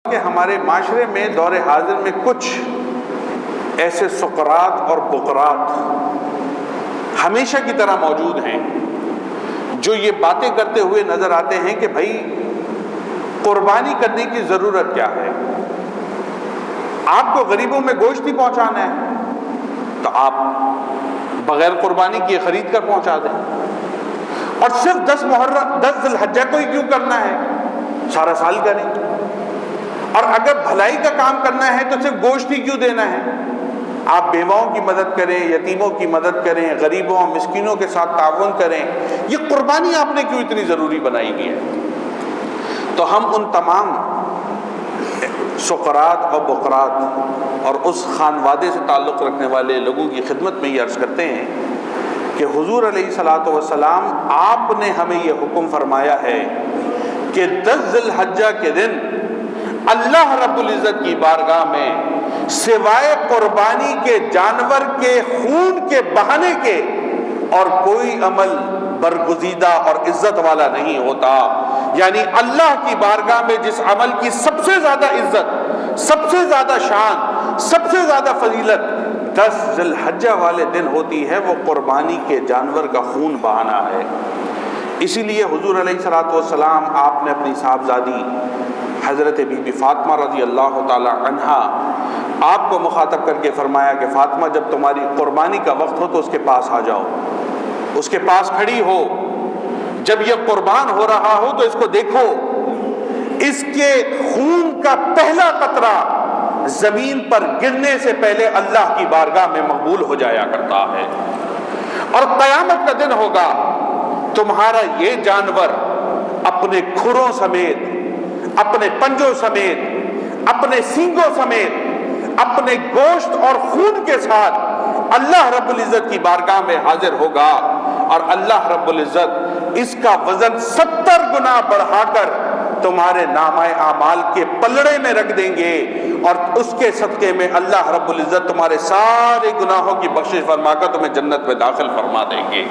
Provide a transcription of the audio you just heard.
کہ ہمارے معاشرے میں دور حاضر میں کچھ ایسے سقراط اور بقراط ہمیشہ کی طرح موجود ہیں جو یہ باتیں کرتے ہوئے نظر آتے ہیں کہ بھائی قربانی کرنے کی ضرورت کیا ہے، آپ کو غریبوں میں گوشت ہی پہنچانا ہے تو آپ بغیر قربانی کیے خرید کر پہنچا دیں، اور صرف 10 ذی الحجہ کو ہی کیوں کرنا ہے، سارا سال کریں، اور اگر بھلائی کا کام کرنا ہے تو صرف گوشت ہی کیوں دینا ہے، آپ بیواؤں کی مدد کریں، یتیموں کی مدد کریں، غریبوں اور مسکینوں کے ساتھ تعاون کریں، یہ قربانی آپ نے کیوں اتنی ضروری بنائی ہوئی ہے؟ تو ہم ان تمام سقراط اور بقراط اور اس خانوادے سے تعلق رکھنے والے لوگوں کی خدمت میں یہ عرض کرتے ہیں کہ حضور علیہ الصلوۃ والسلام آپ نے ہمیں یہ حکم فرمایا ہے کہ 10 ذی الحجہ کے دن اللہ رب العزت کی بارگاہ میں سوائے قربانی کے جانور کے خون کے بہانے کے اور کوئی عمل برگزیدہ اور عزت والا نہیں ہوتا، یعنی اللہ کی بارگاہ میں جس عمل کی سب سے زیادہ عزت، سب سے زیادہ شان، سب سے زیادہ فضیلت 10 ذی الحجہ والے دن ہوتی ہے، وہ قربانی کے جانور کا خون بہانا ہے۔ اسی لیے حضور علیہ الصلوۃ والسلام آپ نے اپنی صاحبزادی حضرت بی بی فاطمہ رضی اللہ تعالی عنہا آپ کو مخاطب کر کے فرمایا کہ فاطمہ جب تمہاری قربانی کا وقت ہو تو اس کے پاس آ جاؤ، اس کے پاس کھڑی ہو، جب یہ قربان ہو رہا ہو تو اس کو دیکھو، اس کے خون کا پہلا قطرہ زمین پر گرنے سے پہلے اللہ کی بارگاہ میں مقبول ہو جایا کرتا ہے، اور قیامت کا دن ہوگا تمہارا یہ جانور اپنے کھروں سمیت، اپنے پنجوں سمیت، اپنے سینگوں سمیت، اپنے گوشت اور خون کے ساتھ اللہ رب العزت کی بارگاہ میں حاضر ہوگا، اور اللہ رب العزت اس کا وزن 70 گنا بڑھا کر تمہارے نامہ اعمال کے پلڑے میں رکھ دیں گے، اور اس کے صدقے میں اللہ رب العزت تمہارے سارے گناہوں کی بخشش فرما کر تمہیں جنت میں داخل فرما دیں گے۔